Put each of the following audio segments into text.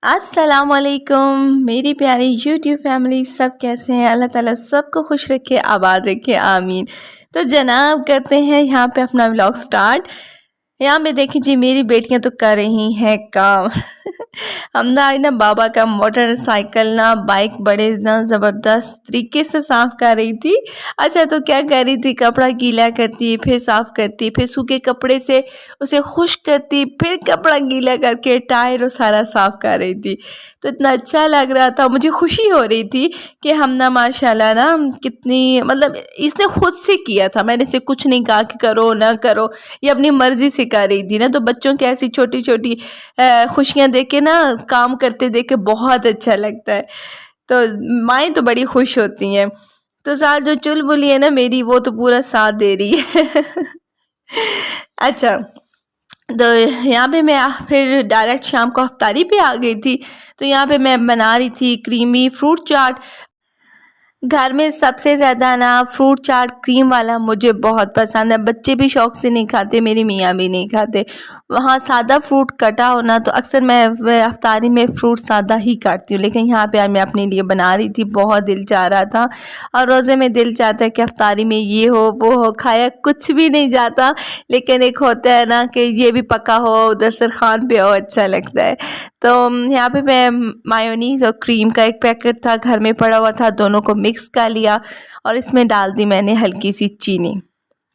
अस्सलामुअलैकुम मेरी प्यारी यूट्यूब फैमिली, सब कैसे हैं। अल्लाह ताला सबको खुश रखे, आबाद रखे, आमीन। तो जनाब करते हैं यहाँ पे अपना व्लॉग स्टार्ट। यहाँ पे देखिए जी, मेरी बेटियां तो कर रही हैं काम। हम ना आज ना बाबा का मोटरसाइकिल ना बाइक बड़े ना ज़बरदस्त तरीके से साफ़ कर रही थी। अच्छा, तो क्या कर रही थी, कपड़ा गीला करती, फिर साफ़ करती, फिर सूखे कपड़े से उसे खुश्क करती, फिर कपड़ा गीला करके टायर और सारा साफ़ कर रही थी। तो इतना अच्छा लग रहा था, मुझे खुशी हो रही थी कि हम ना माशाल्लाह ना कितनी मतलब इसने खुद से किया था। मैंने इसे कुछ नहीं कहा कि करो ना करो, ये अपनी मर्ज़ी से कर रही थी ना। तो बच्चों की ऐसी छोटी छोटी खुशियाँ देख के ना, काम करते देख के बहुत अच्छा लगता है। तो माएँ तो बड़ी खुश होती हैं। तो साथ जो चुलबुली है ना मेरी, वो तो पूरा साथ दे रही है। अच्छा, तो यहाँ पे मैं फिर डायरेक्ट शाम को अफ्तारी पे आ गई थी। तो यहाँ पे मैं बना रही थी क्रीमी फ्रूट चाट। घर में सबसे ज़्यादा ना फ्रूट चाट क्रीम वाला मुझे बहुत पसंद है। बच्चे भी शौक़ से नहीं खाते, मेरी मियाँ भी नहीं खाते। वहाँ सादा फ्रूट कटा हो ना, तो अक्सर मैं अफ्तारी में फ्रूट सादा ही काटती हूँ। लेकिन यहाँ पे आज मैं अपने लिए बना रही थी, बहुत दिल चाह रहा था। और रोज़े में दिल चाहता है कि अफ्तारी में ये हो वो हो, खाया कुछ भी नहीं जाता। लेकिन एक होता है ना कि ये भी पका हो, दस्तरखान पे हो, अच्छा लगता है। तो यहाँ पे मैं मायोनीज़ और क्रीम का एक पैकेट था, घर में पड़ा हुआ था, दोनों को मिक्स कर लिया और इसमें डाल दी मैंने हल्की सी चीनी।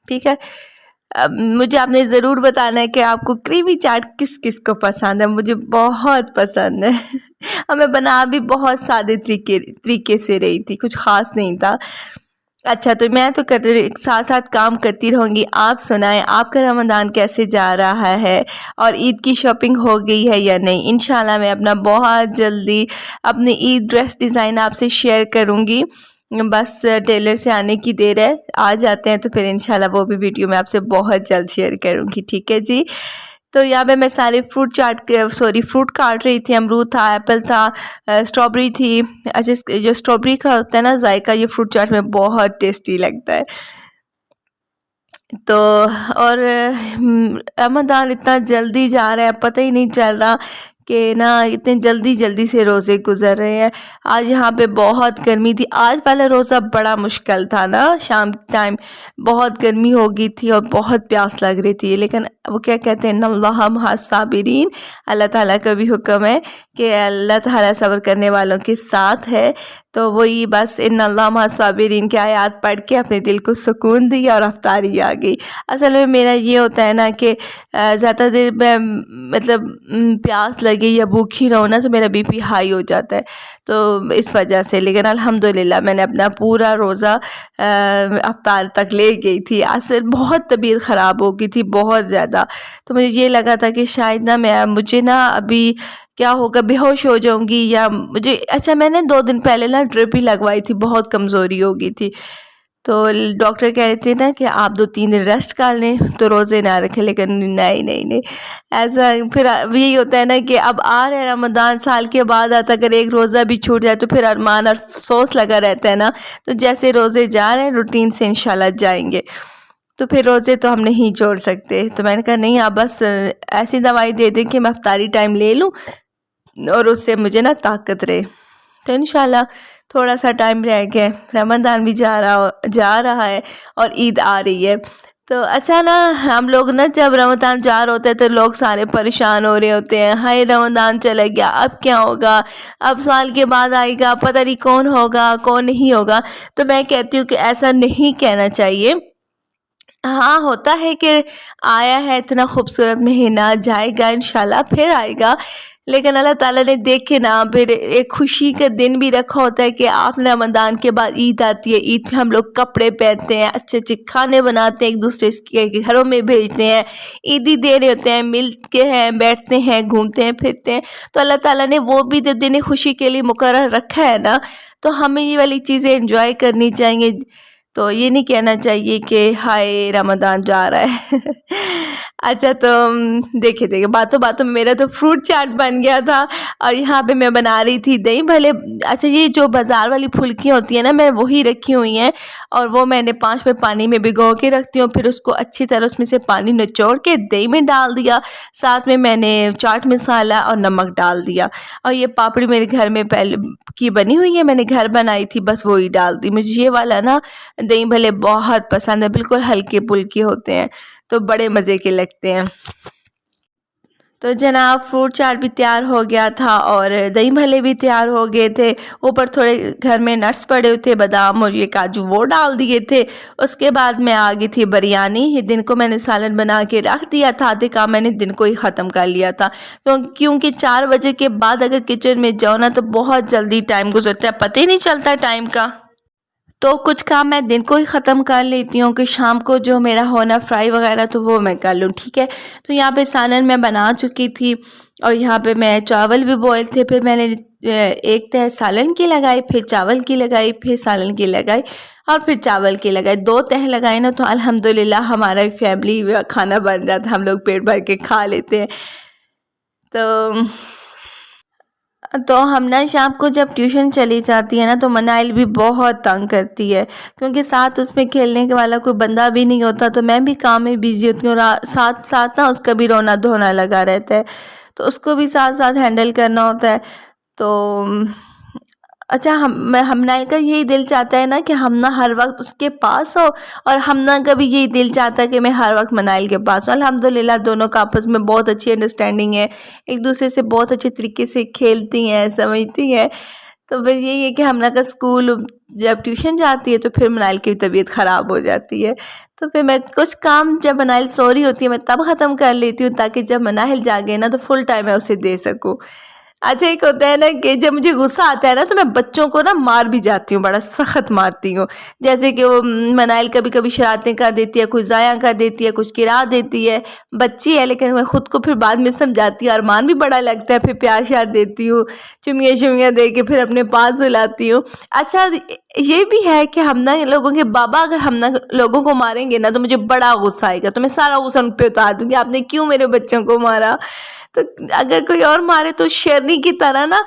ठीक है। अब मुझे आपने ज़रूर बताना है कि आपको क्रीमी चाट किस किस को पसंद है। मुझे बहुत पसंद है। और मैं बना भी बहुत सादे तरीके से रही थी, कुछ ख़ास नहीं था। अच्छा, तो मैं तो साथ साथ काम करती रहूँगी। आप सुनाएं, आपका रमज़ान कैसे जा रहा है और ईद की शॉपिंग हो गई है या नहीं। इंशाल्लाह मैं अपना बहुत जल्दी अपनी ईद ड्रेस डिज़ाइन आपसे शेयर करूँगी। बस टेलर से आने की देर है, आ जाते हैं तो फिर इंशाल्लाह वो भी वीडियो मैं आपसे बहुत जल्द शेयर करूँगी। ठीक है जी। तो यहाँ पे मैं सारे फ्रूट काट रही थी। अमरूद था, एप्पल था, स्ट्रॉबेरी थी। अच्छा, जो स्ट्रॉबेरी का होता है ना जायका, ये फ्रूट चाट में बहुत टेस्टी लगता है। तो और रमज़ान इतना जल्दी जा रहा है, पता ही नहीं चल रहा कि ना इतने जल्दी जल्दी से रोज़े गुज़र रहे हैं। आज यहाँ पे बहुत गर्मी थी। आज वाला रोज़ा बड़ा मुश्किल था ना, शाम टाइम बहुत गर्मी हो गई थी और बहुत प्यास लग रही थी। लेकिन वो क्या कहते हैं, इन्नल्लाह मअस साबिरीन, अल्लाह ताला का भी हुक्म है कि अल्लाह ताला सब्र करने वालों के साथ है। तो वही बस इन्नल्लाह मअस साबिरीन की आयत पढ़ के अपने दिल को सुकून दिया और अफ्तारी आ गई। असल में मेरा ये होता है ना कि ज़्यादा देर मतलब प्यास लगे या भूखी रहूँ ना, तो मेरा बीपी हाई हो जाता है, तो इस वजह से। लेकिन अल्हम्दुलिल्लाह मैंने अपना पूरा रोज़ा अफ्तार तक ले गई थी। असल बहुत तबीयत ख़राब हो गई थी, बहुत ज़्यादा। तो मुझे ये लगा था कि शायद ना मुझे ना अभी क्या होगा, बेहोश हो जाऊंगी या मुझे। अच्छा, मैंने 2 दिन पहले ना ड्रिप ही लगवाई थी, बहुत कमज़ोरी हो गई थी। तो डॉक्टर कह रहे थे ना कि आप 2-3 दिन रेस्ट कर लें, तो रोज़े ना रखें। लेकिन नहीं नहीं नहीं, ऐसा फिर यही होता है ना कि अब आ रहा है रमज़ान, साल के बाद आता, अगर एक रोज़ा भी छूट जाए तो फिर अरमान और अफसोस लगा रहता है ना। तो जैसे रोज़े जा रहे हैं रूटीन से, इंशाल्लाह जाएंगे। तो फिर रोज़े तो हम नहीं छोड़ सकते। तो मैंने कहा नहीं, आप बस ऐसी दवाई दे दें कि मैं अफ्तारी टाइम ले लूँ और उससे मुझे ना ताकत रहे। तो इंशाल्लाह थोड़ा सा टाइम रह गया, रमज़ान भी जा रहा है और ईद आ रही है। तो अच्छा ना, हम लोग ना जब रमज़ान जा रहे होते हैं तो लोग सारे परेशान हो रहे होते हैं, हाय रमज़ान चला गया, अब क्या होगा, अब साल के बाद आएगा, पता नहीं कौन होगा कौन नहीं होगा। तो मैं कहती हूँ कि ऐसा नहीं कहना चाहिए। हाँ, होता है कि आया है इतना खूबसूरत महीना, जाएगा इंशाल्लाह फिर आएगा। लेकिन अल्लाह ताला ने देखे ना फिर एक खुशी का दिन भी रखा होता है कि आप रमज़ान के बाद ईद आती है। ईद पे हम लोग कपड़े पहनते हैं, अच्छे अच्छे खाने बनाते हैं, एक दूसरे के घरों में भेजते हैं, ईदी दे रहे होते हैं, मिलते हैं, बैठते हैं, घूमते हैं, फिरते हैं। तो अल्लाह ताला ने वो भी तो दिन खुशी के लिए मुकर्रर रखा है ना, तो हमें ये वाली चीज़ें एंजॉय करनी चाहिए। तो ये नहीं कहना चाहिए कि हाय रमज़ान जा रहा है। अच्छा तो देखिए बातों बातों में मेरा तो फ्रूट चाट बन गया था और यहाँ पे मैं बना रही थी दही भल्ले। अच्छा ये जो बाज़ार वाली फुल्कियाँ होती हैं ना, मैं वही रखी हुई हैं और वो मैंने 5 मिनट पानी में भिगो के रखती हूँ। फिर उसको अच्छी तरह उसमें से पानी निचोड़ के दही में डाल दिया, साथ में मैंने चाट मसाला और नमक डाल दिया। और ये पापड़ी मेरे घर में पहले की बनी हुई है, मैंने घर बनाई थी, बस वही डाल दी। मुझे ये वाला ना दही भल्ले बहुत पसंद है, बिल्कुल हल्के फुल्के होते हैं तो बड़े मज़े के लगते हैं। तो जनाब फ्रूट चाट भी तैयार हो गया था और दही भल्ले भी तैयार हो गए थे। ऊपर थोड़े घर में नट्स पड़े हुए थे, बादाम और ये काजू, वो डाल दिए थे। उसके बाद मैं आ गई थी बिरयानी। ये दिन को मैंने सालन बना के रख दिया था, आधे काम मैंने दिन को ही ख़त्म कर लिया था। तो क्योंकि 4 बजे के बाद अगर किचन में जाओ ना तो बहुत जल्दी टाइम गुजरता है, पता ही नहीं चलता टाइम का। तो कुछ काम मैं दिन को ही ख़त्म कर लेती हूँ कि शाम को जो मेरा होना फ्राई वगैरह तो वो मैं कर लूँ, ठीक है। तो यहाँ पे सालन मैं बना चुकी थी और यहाँ पे मैं चावल भी बॉयल थे। फिर मैंने एक तह सालन की लगाई, फिर चावल की लगाई, फिर सालन की लगाई और फिर चावल की लगाई। 2 तह लगाई ना तो अल्हम्दुलिल्लाह हमारा फैमिली खाना बन जाता, हम लोग पेट भर के खा लेते हैं। तो हम ना शाम को जब ट्यूशन चली जाती है ना तो मनाइल भी बहुत तंग करती है, क्योंकि साथ उसमें खेलने के वाला कोई बंदा भी नहीं होता। तो मैं भी काम में बिजी होती हूँ, साथ साथ ना उसका भी रोना धोना लगा रहता है, तो उसको भी साथ साथ हैंडल करना होता है। तो अच्छा हम ना का यही दिल चाहता है ना कि हम ना हर वक्त उसके पास हो, और हम ना का भी यही दिल चाहता है कि मैं हर वक्त मनाइल के पास हूँ। अल्हम्दुलिल्लाह दोनों का आपस में बहुत अच्छी अंडरस्टैंडिंग है, एक दूसरे से बहुत अच्छे तरीके से खेलती हैं, समझती हैं। तो फिर यही है कि हमना का स्कूल जब ट्यूशन जाती है तो फिर मनाइल की तबीयत ख़राब हो जाती है। तो फिर मैं कुछ काम जब मनाइल सो रही होती है मैं तब ख़त्म कर लेती हूँ, ताकि जब मनाइल जागे ना तो फुल टाइम मैं उसे दे सकूँ। अच्छा एक होता है ना कि जब मुझे गुस्सा आता है ना तो मैं बच्चों को ना मार भी जाती हूँ, बड़ा सख्त मारती हूँ। जैसे कि वो मनाइल कभी कभी शरारतें कर देती है, कुछ ज़ाया कर देती है, कुछ गिरा देती है। बच्ची है लेकिन मैं खुद को फिर बाद में समझाती हूँ, अरमान भी बड़ा लगता है, फिर प्यार श्यार देती हूँ, चुमिया शुमिया दे के फिर अपने पास सुलाती हूँ। अच्छा ये भी है कि हम ना लोगों के बाबा अगर हम ना लोगों को मारेंगे ना तो मुझे बड़ा गुस्सा आएगा, तो मैं सारा गुस्सा उन पे उतार दूँगी, आपने क्यों मेरे बच्चों को मारा। तो अगर कोई और मारे तो शेरनी की तरह ना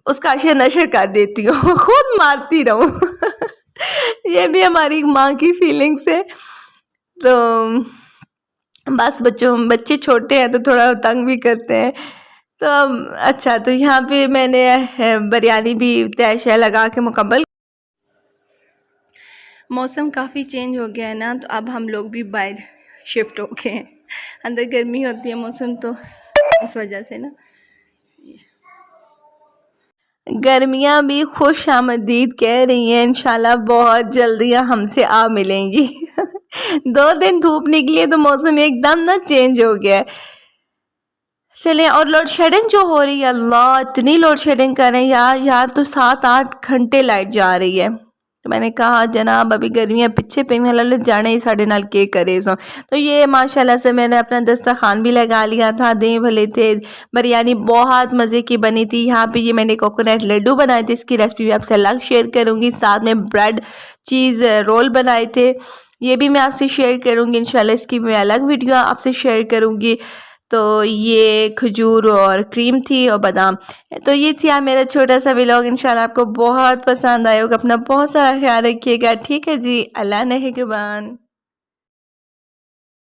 उसका अशर नशर कर देती हूँ, खुद मारती रहूँ। ये भी हमारी माँ की फीलिंग्स है। तो बस बच्चे छोटे हैं तो थोड़ा तंग भी करते हैं। तो अच्छा तो यहाँ पे मैंने बिरयानी भी तय शय लगा के मुकम्मल। मौसम काफ़ी चेंज हो गया है ना, तो अब हम लोग भी बाहर शिफ्ट हो गए हैं। अंदर गर्मी होती है मौसम, तो इस वजह से ना गर्मियाँ भी खुश आमदीद कह रही हैं, इंशाल्लाह बहुत जल्दी हमसे आ मिलेंगी। 2 दिन धूप निकली है तो मौसम एकदम ना चेंज हो गया है। चलें, और लोड शेडिंग जो हो रही है, अल्लाह इतनी लोड शेडिंग कर रहे हैं यार तो 7-8 घंटे लाइट जा रही है। तो मैंने कहा जनाब अभी गर्मियाँ पिछे पे में जाने ही साढ़े नाल के करे सो। तो ये माशाल्लाह से मैंने अपना दस्तरखान भी लगा लिया था, दही भले थे, बिरयानी बहुत मज़े की बनी थी। यहाँ पे ये मैंने कोकोनट लड्डू बनाए थे, इसकी रेसिपी भी आपसे अलग शेयर करूँगी। साथ में ब्रेड चीज़ रोल बनाए थे, ये भी मैं आपसे शेयर करूँगी इंशाल्लाह, इसकी मैं अलग वीडियो आपसे शेयर करूँगी। तो ये खजूर और क्रीम थी और बादाम। तो ये थी मेरा छोटा सा व्लॉग, इंशाल्लाह आपको बहुत पसंद आया होगा। अपना बहुत सारा ख्याल रखिएगा, ठीक है जी, अल्लाह नेगहबान।